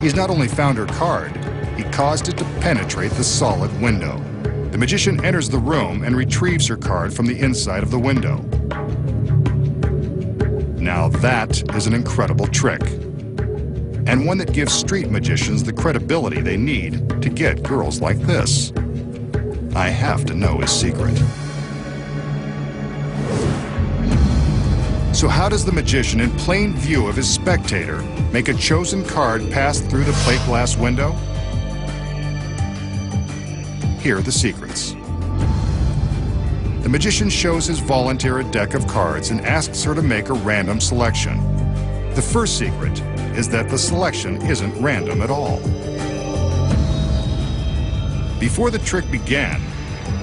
He's not only found her card, he caused it to penetrate the solid window. The magician enters the room and retrieves her card from the inside of the window. Now that is an incredible trick, and one that gives street magicians the credibility they need to get girls like this. I have to know his secret. So how does the magician, in plain view of his spectator, make a chosen card pass through the plate glass window? Here are the secrets. The magician shows his volunteer a deck of cards and asks her to make a random selection. The first secret is that the selection isn't random at all. Before the trick began,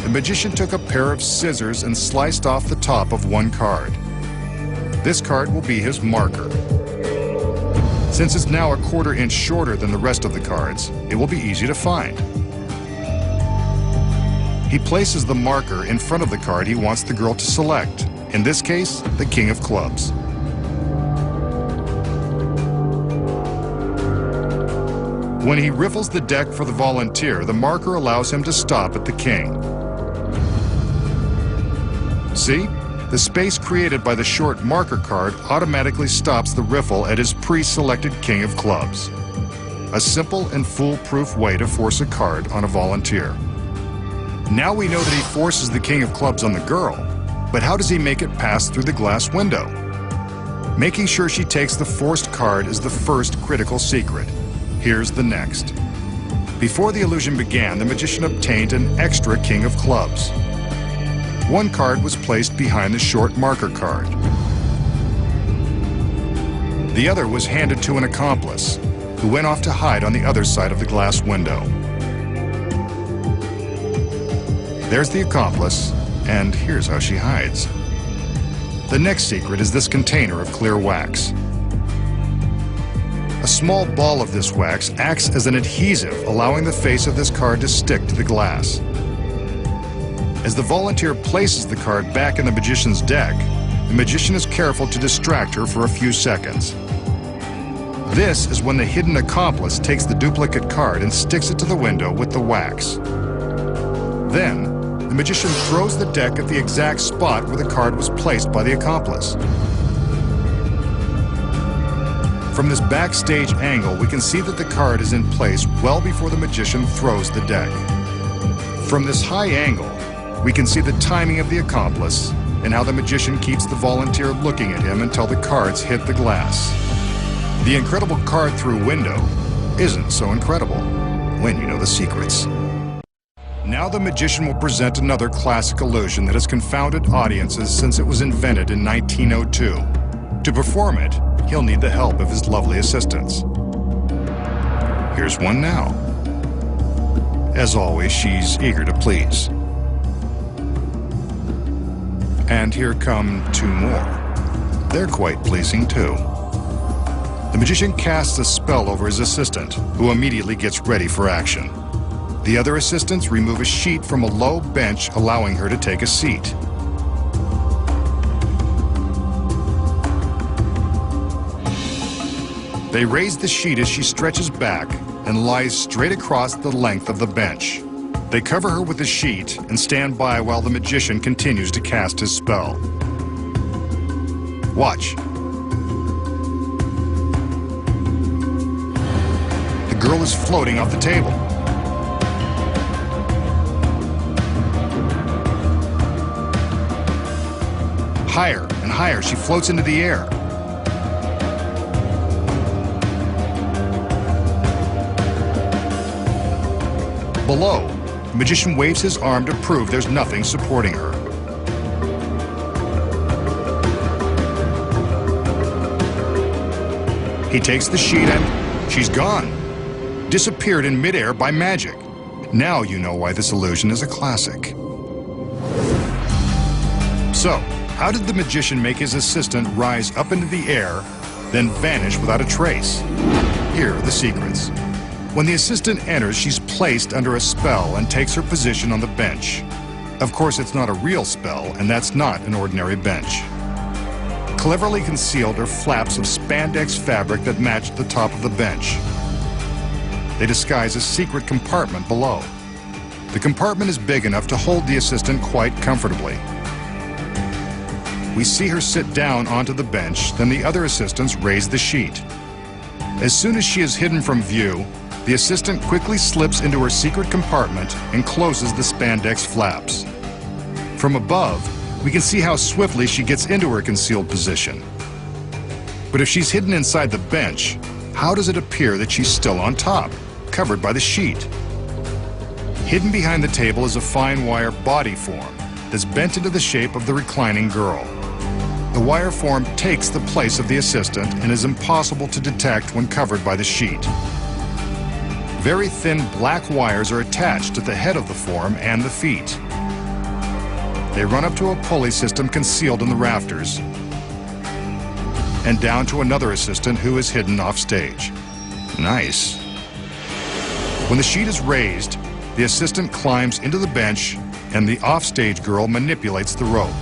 the magician took a pair of scissors and sliced off the top of one card. This card will be his marker. Since it's now a quarter inch shorter than the rest of the cards, it will be easy to find. He places the marker in front of the card he wants the girl to select, in this case, the King of Clubs. When he riffles the deck for the volunteer, the marker allows him to stop at the King. See? The space created by the short marker card automatically stops the riffle at his pre-selected King of Clubs. A simple and foolproof way to force a card on a volunteer. Now we know that he forces the King of Clubs on the girl, but how does he make it pass through the glass window? Making sure she takes the forced card is the first critical secret. Here's the next. Before the illusion began, the magician obtained an extra King of Clubs. One card was placed behind the short marker card. The other was handed to an accomplice, who went off to hide on the other side of the glass window. There's the accomplice, and here's how she hides. The next secret is this container of clear wax. A small ball of this wax acts as an adhesive, allowing the face of this card to stick to the glass. As the volunteer places the card back in the magician's deck, the magician is careful to distract her for a few seconds. This is when the hidden accomplice takes the duplicate card and sticks it to the window with the wax. Then, the magician throws the deck at the exact spot where the card was placed by the accomplice. From this backstage angle, we can see that the card is in place well before the magician throws the deck. From this high angle, we can see the timing of the accomplice and how the magician keeps the volunteer looking at him until the cards hit the glass. The incredible card-through window isn't so incredible when you know the secrets. Now the magician will present another classic illusion that has confounded audiences since it was invented in 1902. To perform it, he'll need the help of his lovely assistants. Here's one now. As always, she's eager to please. And here come two more. They're quite pleasing too. The magician casts a spell over his assistant, who immediately gets ready for action. The other assistants remove a sheet from a low bench, allowing her to take a seat. They raise the sheet as she stretches back and lies straight across the length of the bench. They cover her with the sheet and stand by while the magician continues to cast his spell. Watch. The girl is floating off the table. Higher and higher, she floats into the air. Below, the magician waves his arm to prove there's nothing supporting her. He takes the sheet and she's gone. Disappeared in midair by magic. Now you know why this illusion is a classic. So, how did the magician make his assistant rise up into the air, then vanish without a trace? Here are the secrets. When the assistant enters, she's placed under a spell and takes her position on the bench. Of course, it's not a real spell, and that's not an ordinary bench. Cleverly concealed are flaps of spandex fabric that match the top of the bench. they disguise a secret compartment below. The compartment is big enough to hold the assistant quite comfortably. We see her sit down onto the bench, then the other assistants raise the sheet. As soon as she is hidden from view, the assistant quickly slips into her secret compartment and closes the spandex flaps. From above, we can see how swiftly she gets into her concealed position. But if she's hidden inside the bench, how does it appear that she's still on top, covered by the sheet? Hidden behind the table is a fine wire body form that's bent into the shape of the reclining girl. The wire form takes the place of the assistant and is impossible to detect when covered by the sheet. Very thin black wires are attached at the head of the form and the feet. They run up to a pulley system concealed in the rafters and down to another assistant who is hidden off stage. Nice. When the sheet is raised, the assistant climbs into the bench and the offstage girl manipulates the rope.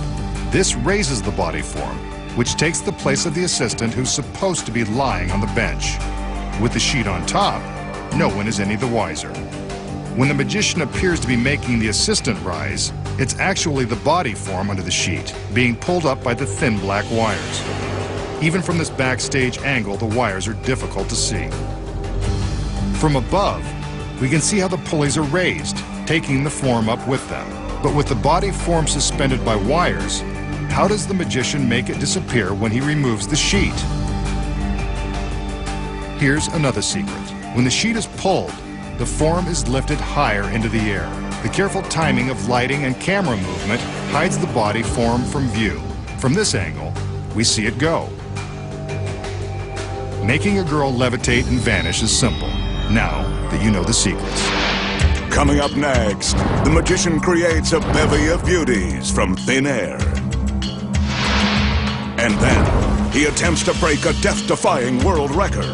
This raises the body form, which takes the place of the assistant who's supposed to be lying on the bench. With the sheet on top, no one is any the wiser. When the magician appears to be making the assistant rise, it's actually the body form under the sheet, being pulled up by the thin black wires. Even from this backstage angle, the wires are difficult to see. From above, we can see how the pulleys are raised, taking the form up with them. But with the body form suspended by wires, how does the magician make it disappear when he removes the sheet? Here's another secret. When the sheet is pulled, the form is lifted higher into the air. The careful timing of lighting and camera movement hides the body form from view. From this angle, we see it go. Making a girl levitate and vanish is simple, now that you know the secrets. Coming up next, the magician creates a bevy of beauties from thin air. And then, he attempts to break a death-defying world record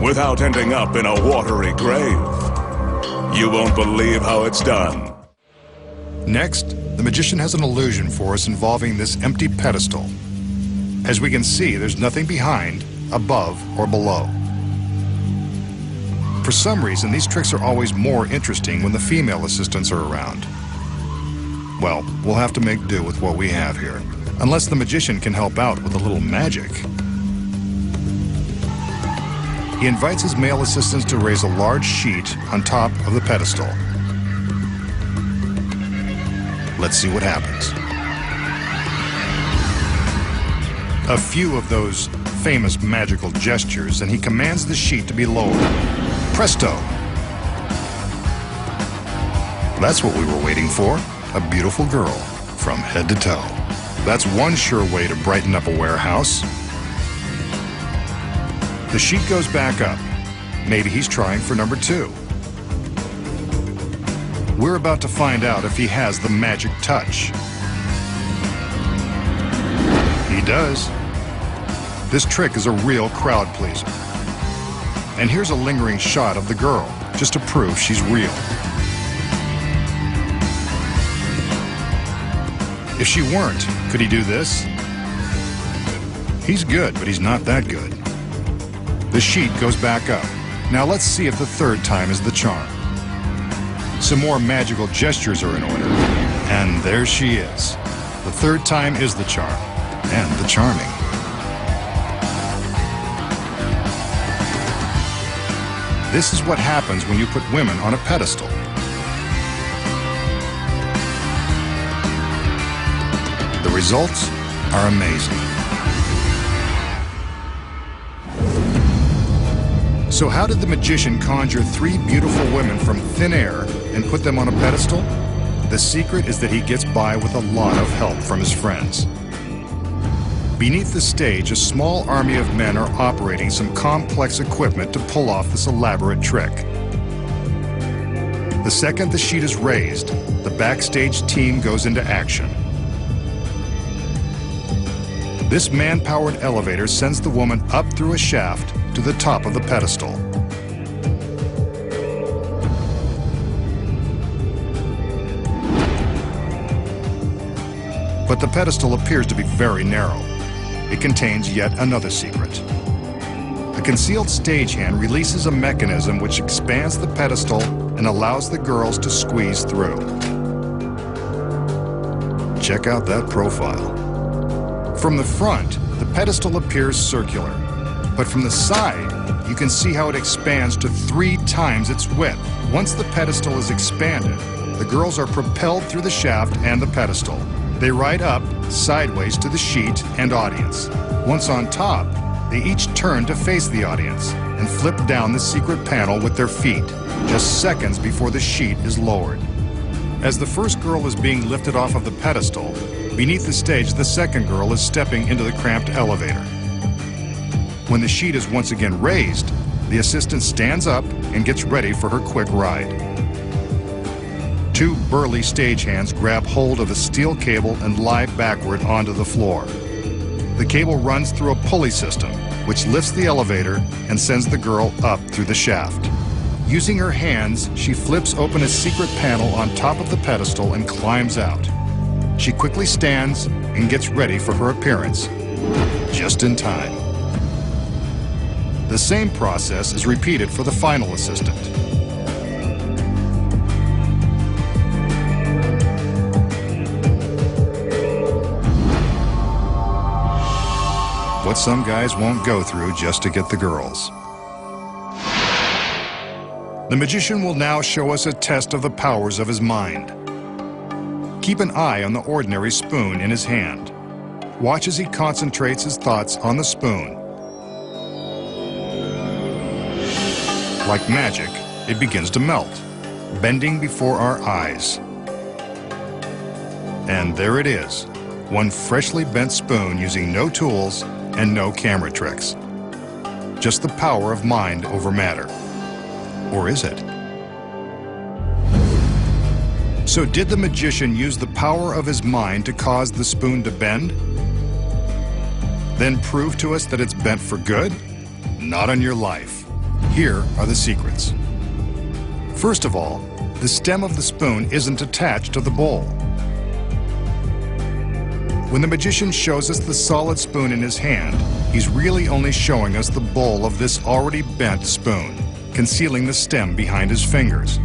without ending up in a watery grave. You won't believe how it's done. Next, the magician has an illusion for us involving this empty pedestal. As we can see, there's nothing behind, above, or below. For some reason, these tricks are always more interesting when the female assistants are around. Well, we'll have to make do with what we have here, unless the magician can help out with a little magic. He invites his male assistants to raise a large sheet on top of the pedestal. Let's see what happens. A few of those famous magical gestures, and he commands the sheet to be lowered. Presto! That's what we were waiting for, a beautiful girl from head to toe. That's one sure way to brighten up a warehouse. The sheet goes back up. Maybe he's trying for number 2. We're about to find out if he has the magic touch. He does. This trick is a real crowd pleaser. And here's a lingering shot of the girl, just to prove she's real. If she weren't, could he do this? He's good, but he's not that good. The sheet goes back up. Now let's see if the third time is the charm. Some more magical gestures are in order. And there she is. The third time is the charm, and the charming. This is what happens when you put women on a pedestal. The results are amazing. So how did the magician conjure 3 beautiful women from thin air and put them on a pedestal? The secret is that he gets by with a lot of help from his friends. Beneath the stage, a small army of men are operating some complex equipment to pull off this elaborate trick. The second the sheet is raised, the backstage team goes into action. This man-powered elevator sends the woman up through a shaft to the top of the pedestal. But the pedestal appears to be very narrow. It contains yet another secret. The concealed stagehand releases a mechanism which expands the pedestal and allows the girls to squeeze through. Check out that profile. From the front, the pedestal appears circular, but from the side, you can see how it expands to 3 times its width. Once the pedestal is expanded, the girls are propelled through the shaft and the pedestal. They ride up, sideways to the sheet and audience. Once on top, they each turn to face the audience and flip down the secret panel with their feet, just seconds before the sheet is lowered. As the first girl is being lifted off of the pedestal, beneath the stage, the second girl is stepping into the cramped elevator. When the sheet is once again raised, the assistant stands up and gets ready for her quick ride. 2 burly stagehands grab hold of a steel cable and lie backward onto the floor. The cable runs through a pulley system, which lifts the elevator and sends the girl up through the shaft. Using her hands, she flips open a secret panel on top of the pedestal and climbs out. She quickly stands and gets ready for her appearance, just in time. The same process is repeated for the final assistant. What some guys won't go through just to get the girls. The magician will now show us a test of the powers of his mind. Keep an eye on the ordinary spoon in his hand. Watch as he concentrates his thoughts on the spoon. Like magic, it begins to melt, bending before our eyes. And there it is, one freshly bent spoon using no tools and no camera tricks. Just the power of mind over matter. Or is it? So did the magician use the power of his mind to cause the spoon to bend? Then prove to us that it's bent for good? Not on your life. Here are the secrets. First of all, the stem of the spoon isn't attached to the bowl. When the magician shows us the solid spoon in his hand, he's really only showing us the bowl of this already bent spoon, concealing the stem behind his fingers.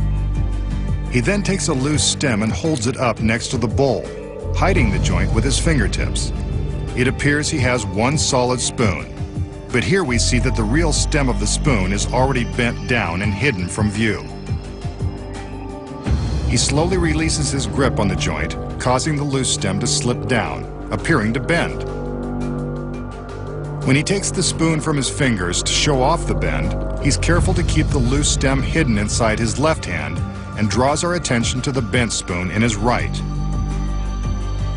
He then takes a loose stem and holds it up next to the bowl, hiding the joint with his fingertips. It appears he has one solid spoon, but here we see that the real stem of the spoon is already bent down and hidden from view. He slowly releases his grip on the joint, causing the loose stem to slip down, appearing to bend. When he takes the spoon from his fingers to show off the bend, he's careful to keep the loose stem hidden inside his left hand and draws our attention to the bent spoon in his right.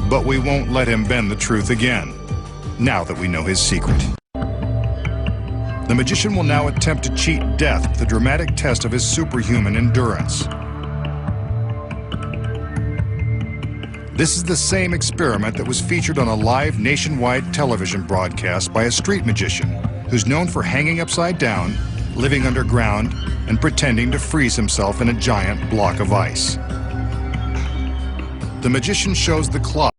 But we won't let him bend the truth again, now that we know his secret. The magician will now attempt to cheat death with a dramatic test of his superhuman endurance. This is the same experiment that was featured on a live nationwide television broadcast by a street magician who's known for hanging upside down, living underground, and pretending to freeze himself in a giant block of ice. The magician shows the clock